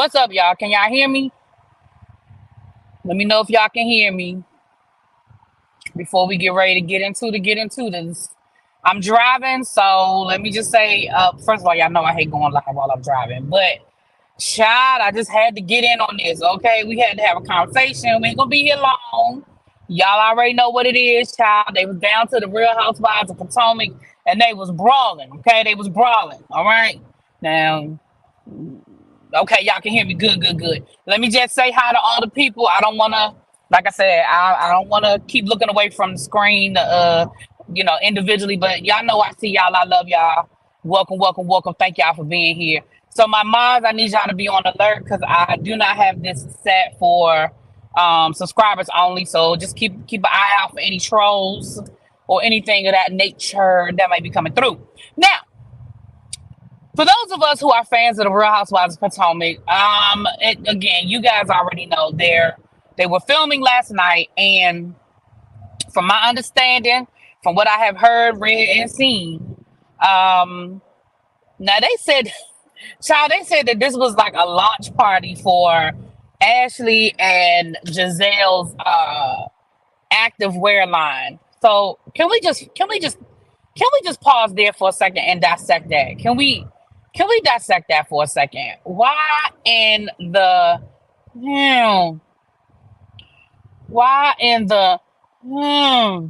What's up, y'all? Can y'all hear me? Let me know if y'all can hear me before we get ready to get into this. I'm driving, so let me just say, first of all, y'all know I hate going live while I'm driving, but child, I just had to get in on this. Okay, we had to have a conversation. We ain't gonna be here long. Y'all already know what it is, child. They was down to the Real Housewives of Potomac, and they was brawling. Okay, they was brawling. All right, now. Okay, y'all can hear me. Good, good, good. Let me just say hi to all the people. I don't want to, like I said, I don't want to keep looking away from the screen, individually. But y'all know I see y'all. I love y'all. Welcome, welcome, welcome. Thank y'all for being here. So my moms, I need y'all to be on alert because I do not have this set for subscribers only. So just keep an eye out for any trolls or anything of that nature that might be coming through. Now, for those of us who are fans of the Real Housewives of Potomac, again, you guys already know they were filming last night, and from my understanding, from what I have heard, read, and seen, um, now they said, child, they said that this was like a launch party for Ashley and Giselle's active wear line. So can we just pause there for a second and dissect that? Can we dissect that for a second? Why in the hmm, why in the hmm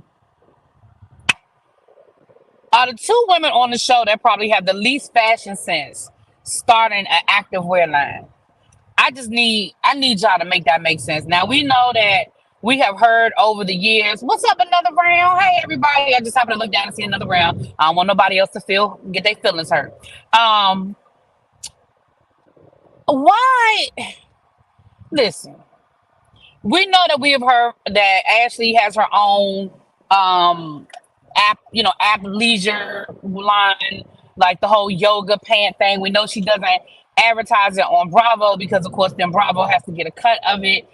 are the two women on the show that probably have the least fashion sense starting an active wear line? I need y'all to make that make sense. Now we know that we have heard over the years, what's up, another round? Hey everybody, I just happened to look down and see another round. I don't want nobody else to get their feelings hurt. Um why listen, we know that we have heard that Ashley has her own um app leisure line, like the whole yoga pant thing. We know she doesn't advertise it on Bravo because of course then Bravo has to get a cut of it.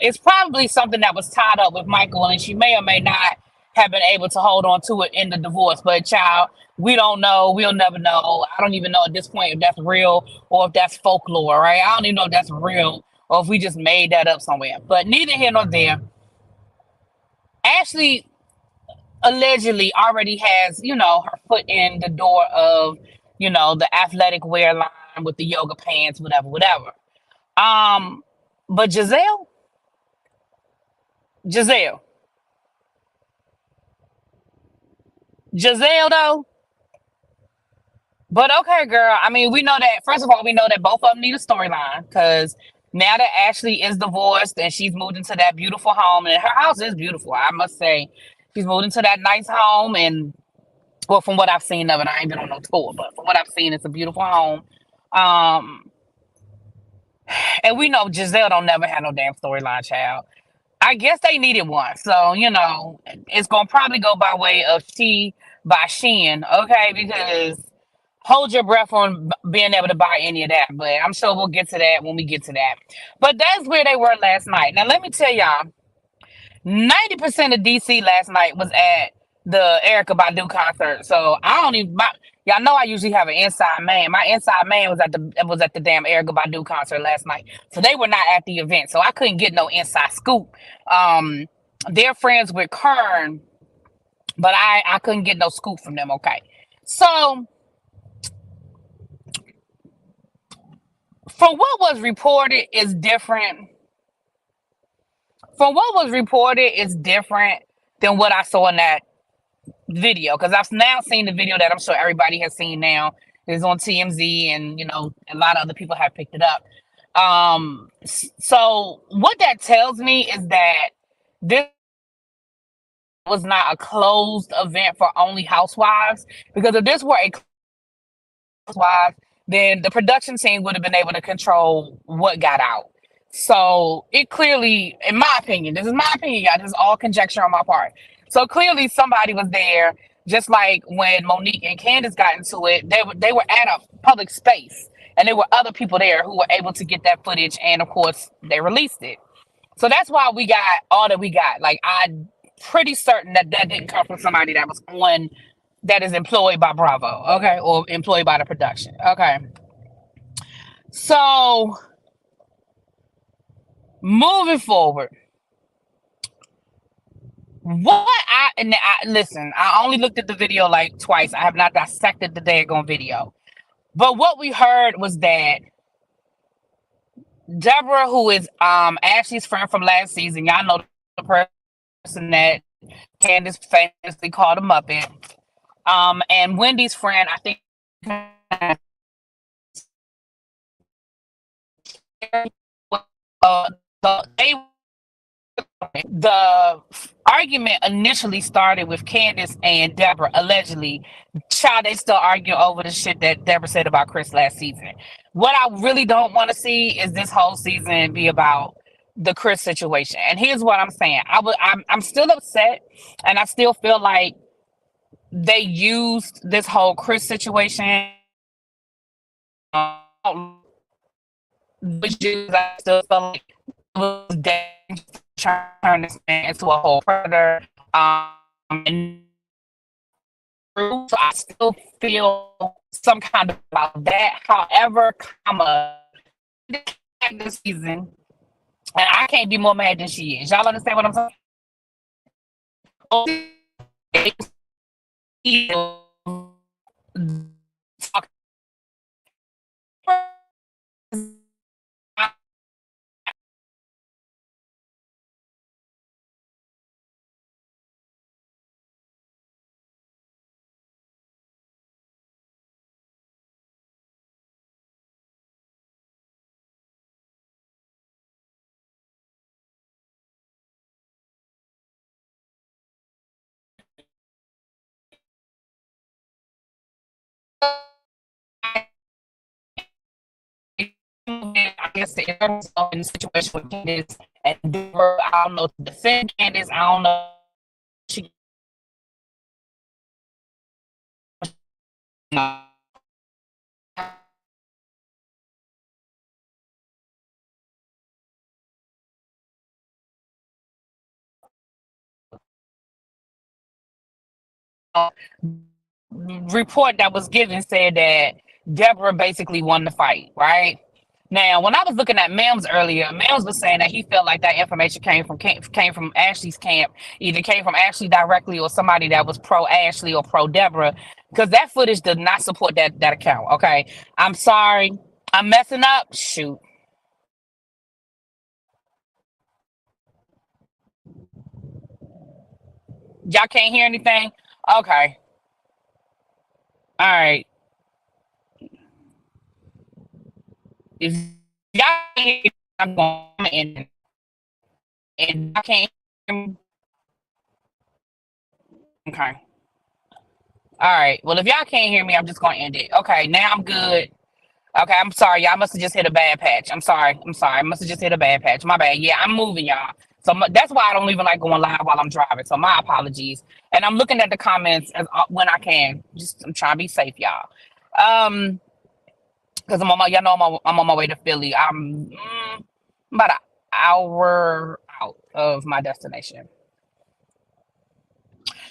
It's probably something that was tied up with Michael and she may or may not have been able to hold on to it in the divorce. But child, we don't know. We'll never know. I don't even know at this point if that's real or if that's folklore, right? I don't even know if that's real or if we just made that up somewhere. But neither here nor there. Ashley allegedly already has, her foot in the door of, the athletic wear line with the yoga pants, whatever, whatever. Um, but Giselle, Giselle though. But okay, girl. I mean, we know that. First of all, we know that both of them need a storyline because now that Ashley is divorced and she's moved into that beautiful home, and her house is beautiful, I must say, she's moved into that nice home, and well, from what I've seen of it, I ain't been on no tour, but from what I've seen, it's a beautiful home. Um, and we know Giselle don't never have no damn storyline, child. I guess they needed one, so it's gonna probably go by way of she by Shein, okay? Because hold your breath on being able to buy any of that, but I'm sure we'll get to that when we get to that. But that's where they were last night. Now let me tell y'all, 90% of DC last night was at the Erica Badu concert. So I don't even y'all know I usually have an inside man. My inside man was at the damn Erica Badu concert last night. So they were not at the event. So I couldn't get no inside scoop. Um they're friends with Kern, but I couldn't get no scoop from them, okay. So from what was reported is different. From what was reported is different than what I saw in that video because I've now seen the video that I'm sure everybody has seen now. It's on TMZ and a lot of other people have picked it up. So what that tells me is that this was not a closed event for only housewives because if this were a housewives, then the production team would have been able to control what got out. So it clearly, in my opinion, this is my opinion, y'all. This is all conjecture on my part. So clearly, somebody was there, just like when Monique and Candace got into it. They were at a public space, and there were other people there who were able to get that footage, and of course, they released it. So that's why we got all that we got. Like I'm pretty certain that that didn't come from somebody that was on that is employed by Bravo, okay, or employed by the production, okay. So Moving forward, listen. I only looked at the video like twice. I have not dissected the daggone video. But what we heard was that Deborah, who is Ashley's friend from last season, y'all know the person that Candace famously called a Muppet. And Wendy's friend, I think, uh, the argument initially started with Candace and Deborah allegedly. Child, they still arguing over the shit that Deborah said about Chris last season. What I really don't want to see is this whole season be about the Chris situation. And here's what I'm saying: I'm still upset, and I still feel like they used this whole Chris situation. Which is, I still feel like it was dangerous to turn this man into a whole predator. And so I still feel some kind of about that. However, this season, and I can't be more mad than she is. Y'all understand what I'm saying? I guess in terms of in the situation with Candace and Deborah, I don't know to defend Candace. I don't know. She report that was given said that Deborah basically won the fight, right? Now, when I was looking at Mims earlier, Mims was saying that he felt like that information came from Ashley's camp, either came from Ashley directly or somebody that was pro Ashley or pro Deborah, because that footage does not support that account. Okay, I'm sorry, I'm messing up. Shoot, y'all can't hear anything. Okay, all right. If y'all can't hear, I'm going to end it. And I can't hear me. Okay. All right. Well, if y'all can't hear me, I'm just gonna end it. Okay, now I'm good. Okay, I'm sorry. Y'all must have just hit a bad patch. I'm sorry. I'm sorry. I must have just hit a bad patch. My bad. Yeah, I'm moving, y'all. So that's why I don't even like going live while I'm driving. So my apologies. And I'm looking at the comments when I can. Just I'm trying to be safe, y'all. Because y'all know I'm on my way to Philly. I'm about an hour out of my destination.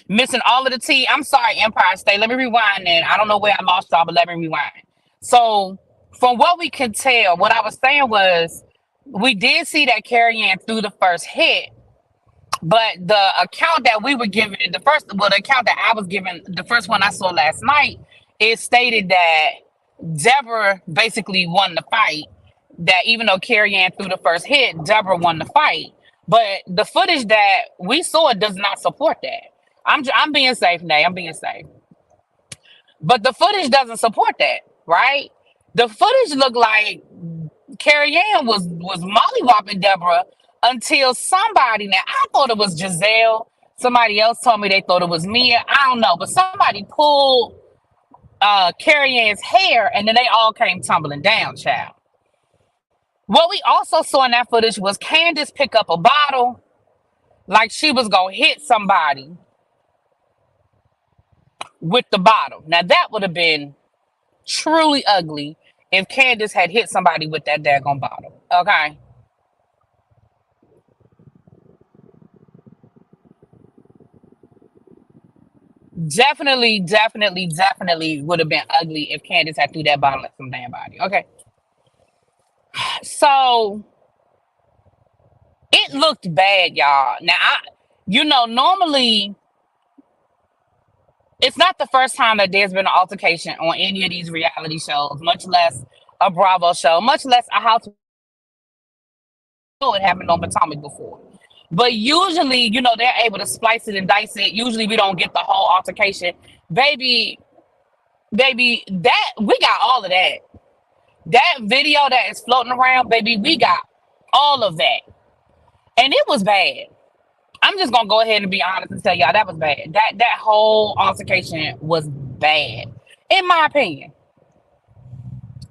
Missing all of the tea. I'm sorry, Empire State. Let me rewind then. I don't know where I lost y'all, but let me rewind. So, from what we could tell, what I was saying was we did see that Carrie Ann threw the first hit, but the account that we were given, the account that I was given, the first one I saw last night, it stated that Deborah basically won the fight. That even though Carrie Ann threw the first hit, Deborah won the fight. But the footage that we saw does not support that. I'm being safe, Nay. I'm being safe. But the footage doesn't support that, right? The footage looked like Carrie Ann was mollywopping Deborah until somebody, now I thought it was Giselle. Somebody else told me they thought it was Mia. I don't know, but somebody pulled Carrie Ann's hair and then they all came tumbling down, child. What we also saw in that footage was Candace pick up a bottle like she was gonna hit somebody with the bottle. Now that would have been truly ugly if Candace had hit somebody with that daggone bottle. Okay. Definitely would have been ugly if Candace had threw that bottle at some damn body. Okay. So It looked bad, y'all. Now, normally it's not the first time that there's been an altercation on any of these reality shows, much less a Bravo show, much less a house. It happened on Potomac before. But usually, they're able to splice it and dice it. Usually we don't get the whole altercation. Baby, baby, that we got all of that. That video that is floating around, baby, we got all of that. And it was bad. I'm just gonna go ahead and be honest and tell y'all that was bad. That whole altercation was bad, in my opinion.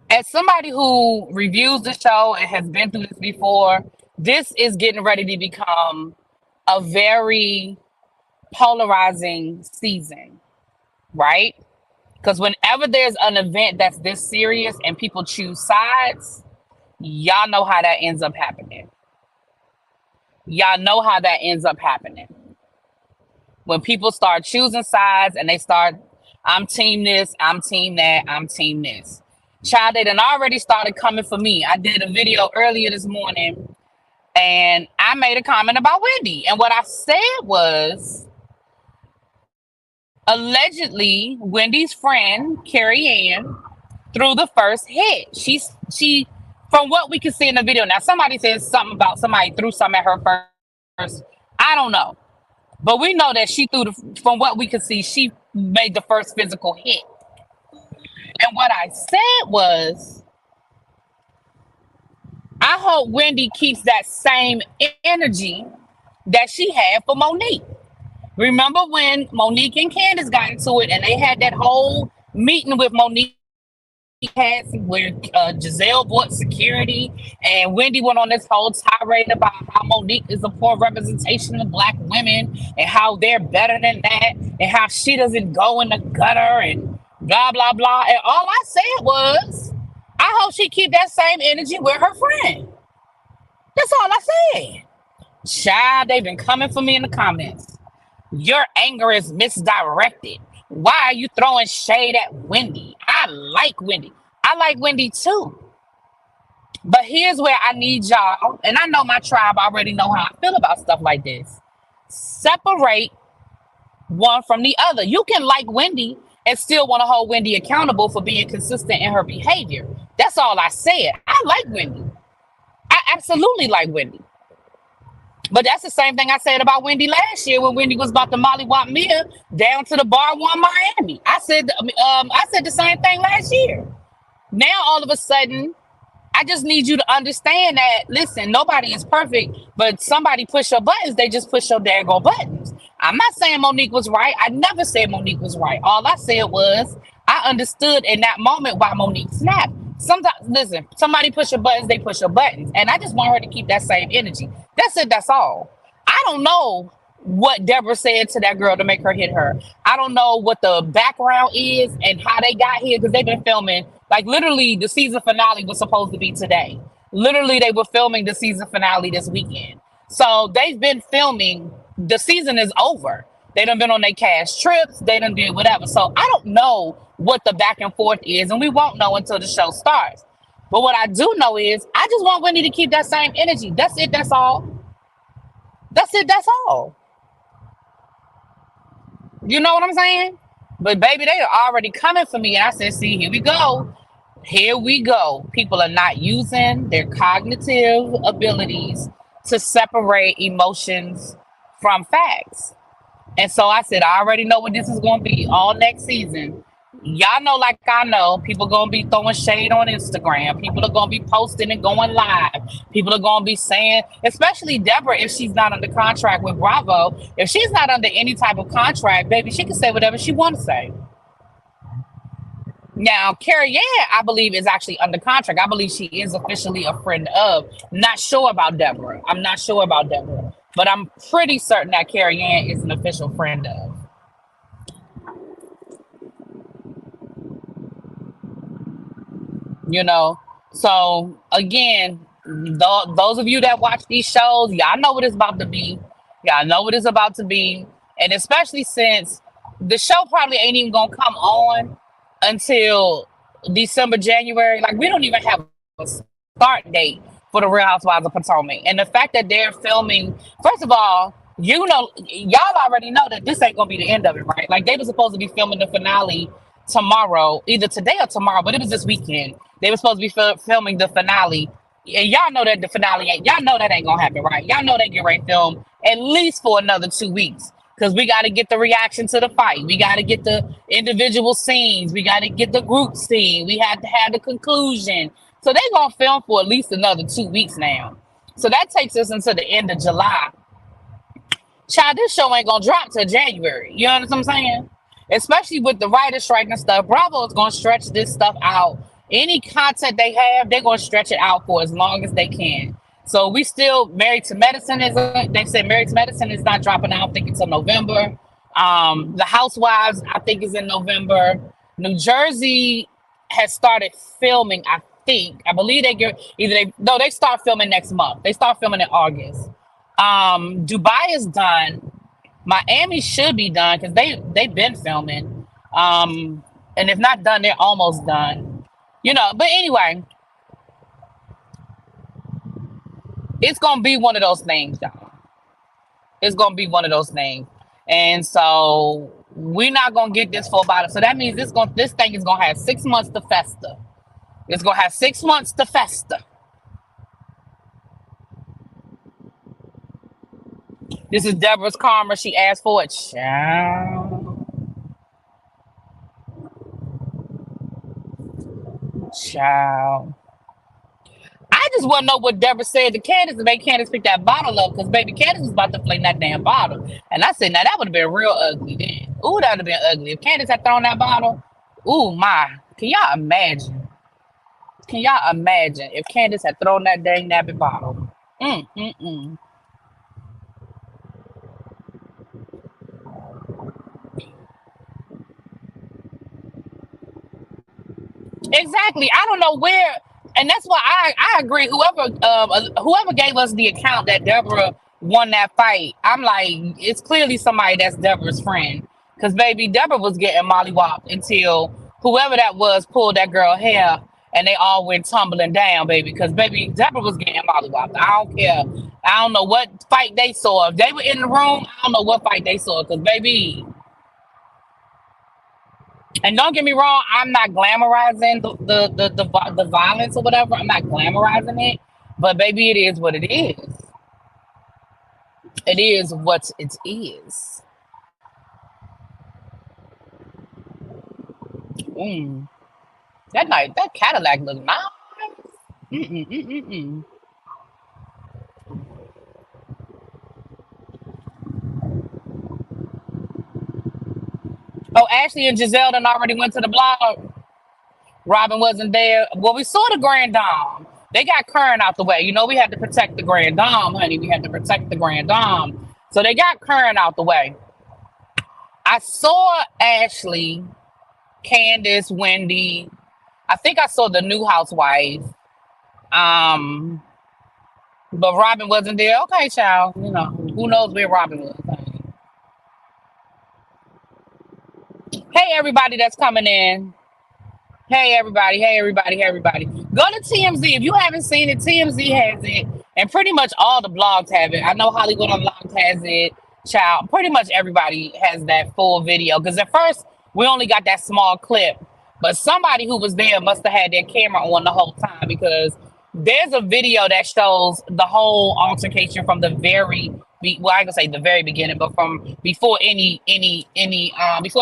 As somebody who reviews the show and has been through this before, this is getting ready to become a very polarizing season, right? Because whenever there's an event that's this serious and people choose sides, y'all know how that ends up happening. Y'all know how that ends up happening. When people start choosing sides and they start, I'm team this, I'm team that, I'm team this. Child, they done already started coming for me. I did a video earlier this morning and I made a comment about Wendy. And what I said was, allegedly, Wendy's friend, Carrie Ann, threw the first hit. She, from what we can see in the video, now somebody says something about somebody threw something at her first. I don't know. But we know that she threw from what we could see, she made the first physical hit. And what I said was, I hope Wendy keeps that same energy that she had for Monique. Remember when Monique and Candace got into it and they had that whole meeting with Monique had where Giselle bought security and Wendy went on this whole tirade about how Monique is a poor representation of Black women and how they're better than that and how she doesn't go in the gutter and blah, blah, blah. And all I said was, I hope she keep that same energy with her friend. That's all I said. Child, they've been coming for me in the comments. Your anger is misdirected. Why are you throwing shade at Wendy? I like Wendy. I like Wendy too. But here's where I need y'all, and I know my tribe already know how I feel about stuff like this. Separate one from the other. You can like Wendy and still want to hold Wendy accountable for being consistent in her behavior. That's all I said. I like Wendy. I absolutely like Wendy. But that's the same thing I said about Wendy last year when Wendy was about to mollywop Mia down to the bar one Miami. I said the same thing last year. Now all of a sudden, I just need you to understand that, listen, nobody is perfect, but somebody push your buttons, they just push your daggone buttons. I'm not saying Monique was right. I never said Monique was right. All I said was I understood in that moment why Monique snapped. Sometimes, listen, somebody push your buttons, they push your buttons. And I just want her to keep that same energy. That's it, that's all. I don't know what Deborah said to that girl to make her hit her. I don't know what the background is and how they got here because they've been filming. Like literally the season finale was supposed to be today. Literally they were filming the season finale this weekend. So they've been filming. The season is over. They done been on their cash trips. They done did whatever. So I don't know what the back and forth is, and we won't know until the show starts. But what I do know is I just want Wendy to keep that same energy. That's it. That's all. That's it. That's all. You know what I'm saying? But baby, they are already coming for me. And I said, see, here we go. Here we go. People are not using their cognitive abilities to separate emotions from facts. And so I said, I already know what this is going to be all next season. Y'all know, like I know, people going to be throwing shade on Instagram. People are going to be posting and going live. People are going to be saying, especially Deborah, if she's not under contract with Bravo, if she's not under any type of contract, baby, she can say whatever she want to say. Now, Carrie Ann, I believe, is actually under contract. I believe she is officially a friend of. Not sure about Deborah. I'm not sure about Deborah. But I'm pretty certain that Carrie Ann is an official friend of. You know? So, again, those of you that watch these shows, y'all know what it's about to be. Y'all know what it's about to be. And especially since the show probably ain't even going to come on until December, January. Like, we don't even have a start date for the Real Housewives of Potomac. And the fact that they're filming, first of all, you know, y'all already know that this ain't gonna be the end of it, right? Like they were supposed to be filming the finale tomorrow, either today or tomorrow, but it was this weekend. They were supposed to be filming the finale. And y'all know that the finale ain't, y'all know that ain't gonna happen, right? Y'all know they get ready to film at least for another 2 weeks. Because we got to get the reaction to the fight. We got to get the individual scenes. We got to get the group scene. We have to have the conclusion. So they're going to film for at least another 2 weeks now. So that takes us into the end of July. Child, this show ain't going to drop till January. You know what I'm saying? Especially with the writer's strike and stuff. Bravo is going to stretch this stuff out. Any content they have, they're going to stretch it out for as long as they can. So we still Married to Medicine is they said Married to Medicine is not dropping out, I think until November. The Housewives, I think, is in November. New Jersey has started filming, I think. I believe they start filming next month. They start filming in August. Dubai is done. Miami should be done because they've been filming. And if not done, they're almost done. You know, but anyway. It's gonna be one of those things, y'all. It's gonna be one of those things, and so we're not gonna get this for about it. So that means this thing is gonna have 6 months to fester. It's gonna have 6 months to fester. This is Deborah's karma. She asked for it. Child. Child. I just want to know what Deborah said to Candace to make Candace pick that bottle up because baby Candace was about to fling that damn bottle. And I said, now that would have been real ugly then. Ooh, that would have been ugly. If Candace had thrown that bottle, ooh my. Can y'all imagine? Can y'all imagine if Candace had thrown that dang nappy bottle? Mm. Exactly. I don't know where, and that's why I agree. Whoever gave us the account that Deborah won that fight, I'm like, it's clearly somebody that's Deborah's friend. Because baby, Deborah was getting mollywopped until whoever that was pulled that girl hair, and they all went tumbling down, baby. Because baby, Deborah was getting mollywopped. I don't care. I don't know what fight they saw. If they were in the room, I don't know what fight they saw. Because baby. And don't get me wrong, I'm not glamorizing the violence or whatever. I'm not glamorizing it, but baby, it is what it is. It is what it is. Mm. That Cadillac look nice. Mm. Oh, Ashley and Giselle done already went to the blog. Robin wasn't there. Well, we saw the Grand Dame. They got Kern out the way. You know, we had to protect the Grand Dame, honey. We had to protect the Grand Dame. So they got Kern out the way. I saw Ashley, Candace, Wendy. I think I saw the new housewife. But Robin wasn't there. Okay, child. You know, who knows where Robin was. Hey, everybody that's coming in. Hey everybody, hey everybody, hey everybody. Go to TMZ. If you haven't seen it, TMZ has it. And pretty much all the blogs have it. I know Hollywood Unlocked has it. Child, pretty much everybody has that full video. Because at first, we only got that small clip. But somebody who was there must have had their camera on the whole time. Because there's a video that shows the whole altercation from the well, I can say the very beginning, but from before before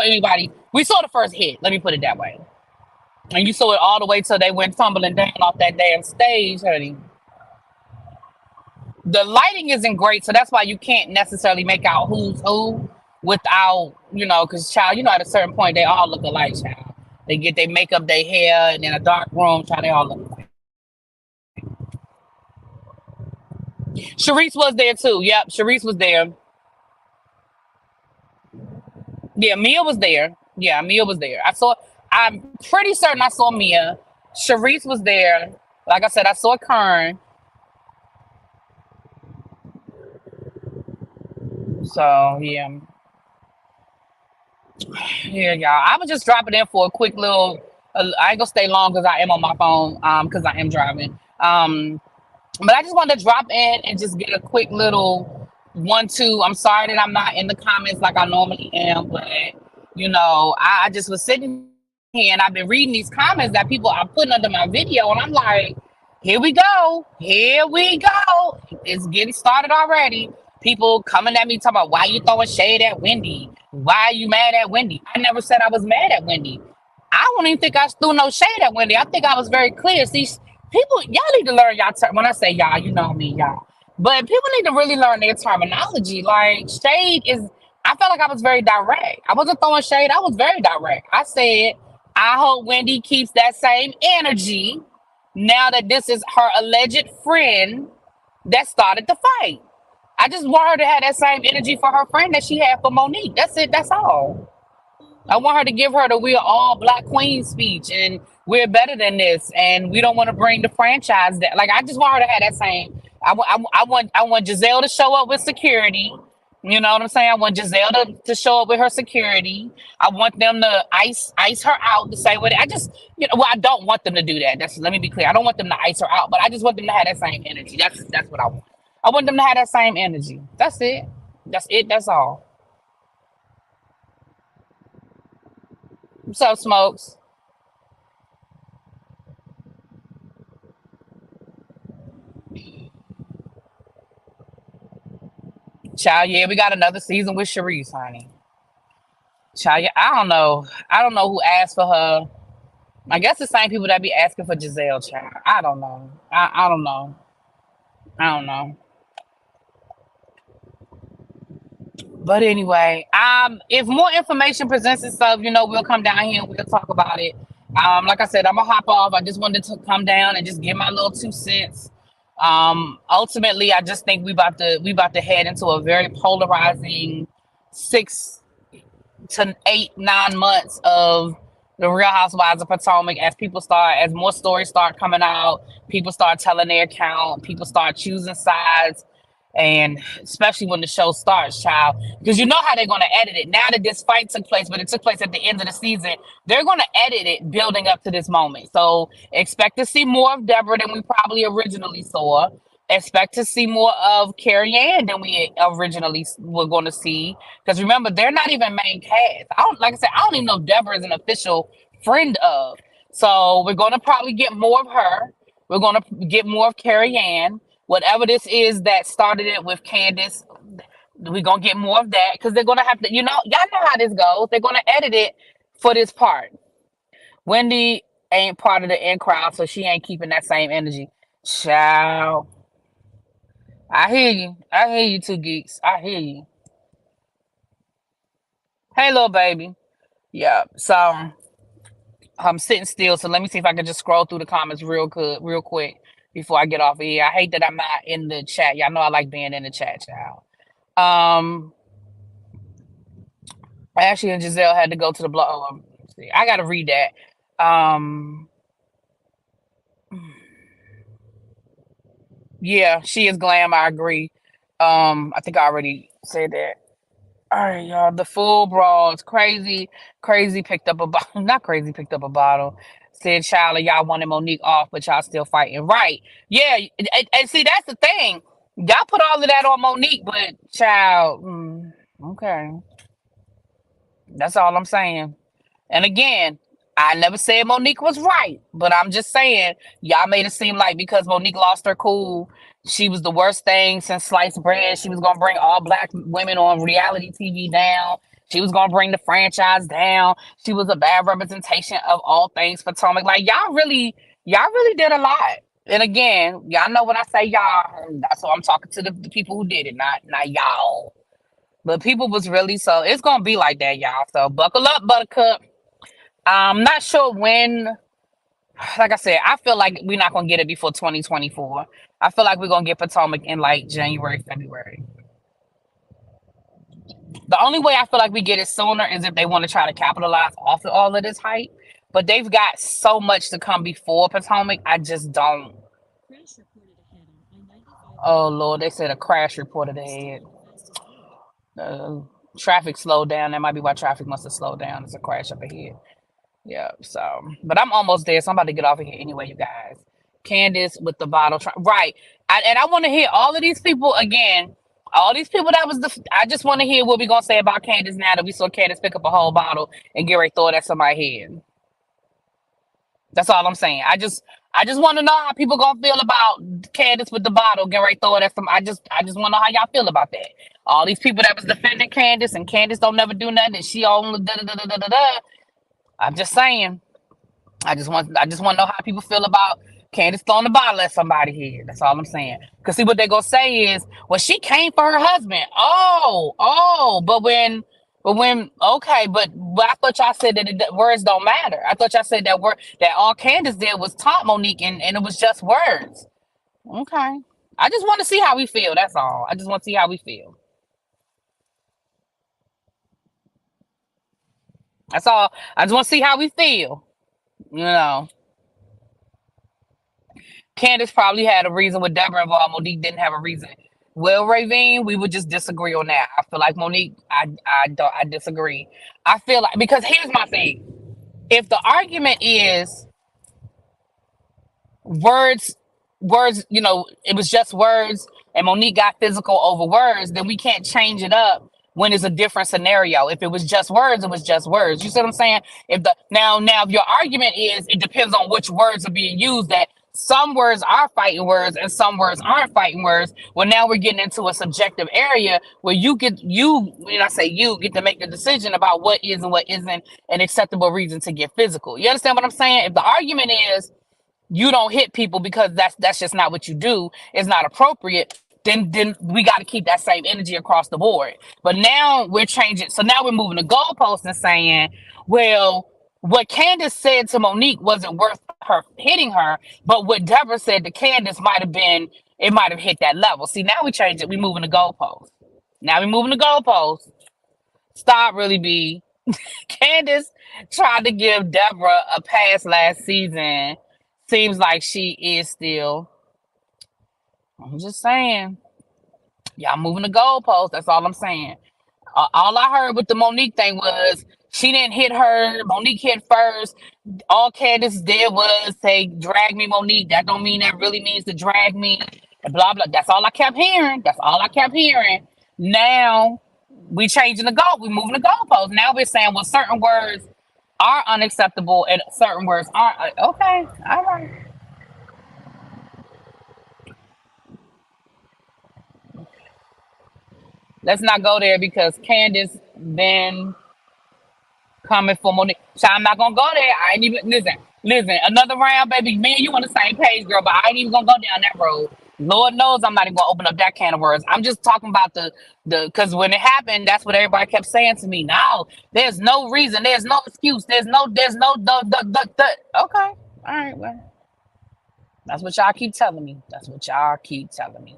anybody, we saw the first hit. Let me put it that way. And you saw it all the way till they went tumbling down off that damn stage, honey. The lighting isn't great, so that's why you can't necessarily make out who's who without, you know, because child, you know, at a certain point they all look alike, child. They get their makeup, their hair, and in a dark room, child, they all look alike. Sharice was there too. Yep, Sharice was there. Yeah, Mia was there. Yeah, Mia was there. I'm pretty certain I saw Mia. Sharice was there. Like I said, I saw Kern. So yeah. Yeah, y'all. I was just dropping in for a quick little I ain't gonna stay long because I am on my phone, because I am driving. But I just wanted to drop in and just get a quick little 1-2. I'm sorry that I'm not in the comments like I normally am, but I just was sitting here and I've been reading these comments that people are putting under my video, and I'm like, here we go. It's getting started already. People coming at me talking about why you throwing shade at Wendy. Why are you mad at Wendy? I never said I was mad at Wendy. I don't even think I threw no shade at Wendy. I think I was very clear. See, people, y'all need to learn y'all term. When I say y'all, you know me, y'all. But people need to really learn their terminology. Like shade is. I felt like I was very direct. I wasn't throwing shade. I was very direct. I said, I hope Wendy keeps that same energy now that this is her alleged friend that started the fight. I just want her to have that same energy for her friend that she had for Monique. That's it. That's all. I want her to give her the "we're all black queen" speech, and we're better than this, and we don't want to bring the franchise that. Like, I just want her to have that same. I want Giselle to show up with security. You know what I'm saying? I want Giselle to show up with her security. I want them to ice her out to say what I just well, I don't want them to do that. That's Let me be clear. I don't want them to ice her out, but I just want them to have that same energy. That's what I want. I want them to have that same energy. That's it. That's it. That's all. What's up, Smokes? Child, yeah, we got another season with Sharice, honey. Child, yeah, I don't know. I don't know who asked for her. I guess the same people that be asking for Giselle, child. I don't know. I don't know. I don't know. But anyway, if more information presents itself, we'll come down here and we'll talk about it. Like I said, I'm gonna hop off. I just wanted to come down and just give my little 2 cents. Ultimately, I just think we about to head into a very polarizing 6 to 8, 9 months of the Real Housewives of Potomac, as more stories start coming out, people start telling their account, people start choosing sides, and especially when the show starts, child, because you know how they're going to edit it. Now that this fight took place, but it took place at the end of the season, they're going to edit it building up to this moment. So expect to see more of Deborah than we probably originally saw. Expect to see more of Carrie Ann than we originally were going to see. Because remember, they're not even main cast. Like I said, I don't even know if Deborah is an official friend of. So we're going to probably get more of her. We're going to get more of Carrie Ann. Whatever this is that started it with Candace, we're going to get more of that because they're going to have to, y'all know how this goes. They're going to edit it for this part. Wendy ain't part of the in crowd, so she ain't keeping that same energy. Ciao. I hear you. I hear you, two geeks. I hear you. Hey, little baby. Yeah. So I'm sitting still. So let me see if I can just scroll through the comments real good, real quick before I get off of here. I hate that I'm not in the chat. Y'all know I like being in the chat, child. Um, Ashley and Giselle had to go to the blog. See, I gotta read that. Yeah, she is glam. I agree. I think I already said that. All right, y'all. The full brawl is crazy. Crazy picked up a bottle. Not crazy picked up a bottle. Said, "Child, y'all wanted Monique off, but y'all still fighting." Right? Yeah. And see, that's the thing. Y'all put all of that on Monique, but child. Okay, that's all I'm saying. And again, I never said Monique was right, but I'm just saying y'all made it seem like because Monique lost her cool, she was the worst thing since sliced bread. She was gonna bring all black women on reality TV down. She was gonna bring the franchise down. She was a bad representation of all things Potomac. Like y'all really did a lot. And again, y'all know when I say y'all, that's what I'm talking to the people who did it, not y'all. But people was really so it's gonna be like that, y'all. So buckle up, Buttercup. I'm not sure when. Like I said, I feel like we're not gonna get it before 2024. I feel like we're gonna get Potomac in like January, February. The only way I feel like we get it sooner is if they want to try to capitalize off of all of this hype. But they've got so much to come before Potomac. I just don't. Oh Lord, they said a crash reported ahead. Uh, Traffic slowed down. That might be why traffic must have slowed down. It's a crash up ahead. Yeah, so but I'm almost there, so I'm about to get off of here anyway, you guys. Candace with the bottle, right? And I want to hear all of these people again. All these people that was the. I just want to hear what we gonna say about Candace now that we saw Candace pick up a whole bottle and get ready to throw it at somebody's head. That's all I'm saying. I just want to know how people gonna feel about Candace with the bottle, get ready to throw it at some. I just want to know how y'all feel about that. All these people that was defending Candace and Candace don't never do nothing and she only da da da da da da. Da. I'm just saying. I just want to know how people feel about Candace throwing the bottle at somebody here. That's all I'm saying. Cause see what they gonna say is, well, she came for her husband. Oh, but when okay, but I thought y'all said that words don't matter. I thought y'all said that all Candace did was taunt Monique and it was just words. Okay. I just want to see how we feel. That's all. I just want to see how we feel. That's all. I just want to see how we feel. You know. Candace probably had a reason with Deborah involved. Monique didn't have a reason. Well, Ravine, we would just disagree on that. I feel like Monique, I disagree. I feel like because here's my thing. If the argument is words, words, it was just words, and Monique got physical over words, then we can't change it up when it's a different scenario. If it was just words, it was just words. You see what I'm saying? If the now if your argument is it depends on which words are being used, that some words are fighting words and some words aren't fighting words. Well, now we're getting into a subjective area where when I say you get to make the decision about what is and what isn't an acceptable reason to get physical. You understand what I'm saying? If the argument is you don't hit people because that's just not what you do, it's not appropriate, then we got to keep that same energy across the board. But now we're changing, so now we're moving the goalpost and saying, well, what Candace said to Monique wasn't worth her hitting her, but what Deborah said to Candace might have hit that level. See, now we change it, we moving the goalpost. Now we moving the goalpost. Stop, really be. Candace tried to give Deborah a pass last season. Seems like she is still. I'm just saying. Y'all moving the goalpost. That's all I'm saying. All I heard with the Monique thing was she didn't hit her. Monique hit first. All Candace did was say, drag me, Monique. That don't mean that really means to drag me. And blah, blah. That's all I kept hearing. That's all I kept hearing. Now we changing the goal. We moving the goalpost. Now we're saying, well, certain words are unacceptable and certain words aren't. Okay. All right. Let's not go there because Candace then coming for Monique. So I'm not gonna go there. I ain't even listen. Another round, baby. Me and you on the same page, girl. But I ain't even gonna go down that road. Lord knows I'm not even gonna open up that can of words. I'm just talking about the because when it happened, that's what everybody kept saying to me. No, there's no reason. There's no excuse. There's no okay. All right. Well, that's what y'all keep telling me. That's what y'all keep telling me.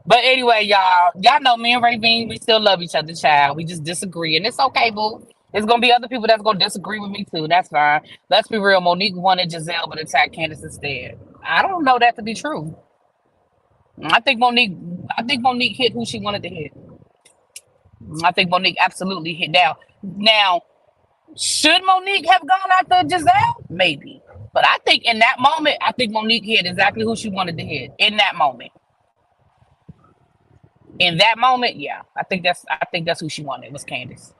But anyway, y'all know me and Ravine, we still love each other, child. We just disagree, and it's okay, boo. There's gonna be other people that's gonna disagree with me too. That's fine. Let's be real. Monique wanted Giselle, but attacked Candace instead. I don't know that to be true. I think Monique. I think Monique hit who she wanted to hit. I think Monique absolutely hit down. Now, should Monique have gone after Giselle? Maybe. But I think in that moment, I think Monique hit exactly who she wanted to hit in that moment. In that moment, yeah, I think that's who she wanted was Candace.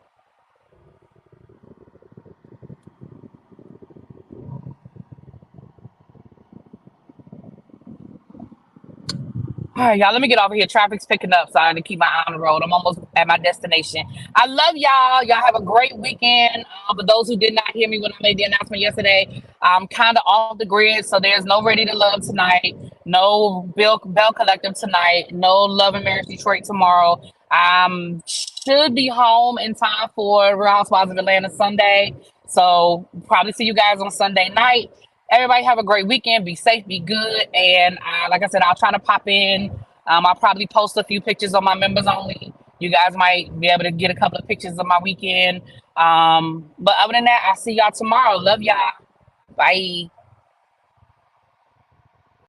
All right, y'all, let me get over here. Traffic's picking up, so I need to keep my eye on the road. I'm almost at my destination. I love y'all. Y'all have a great weekend. For those who did not hear me when I made the announcement yesterday, I'm kind of off the grid, so there's no Ready to Love tonight, no Bell Collective tonight, no Love and Marriage Detroit tomorrow. Should be home in time for Real Housewives of Atlanta Sunday, so probably see you guys on Sunday night. Everybody have a great weekend. Be safe, be good. And like I said, I'll try to pop in. I'll probably post a few pictures on my members only. You guys might be able to get a couple of pictures of my weekend. But other than that, I'll see y'all tomorrow. Love y'all. Bye.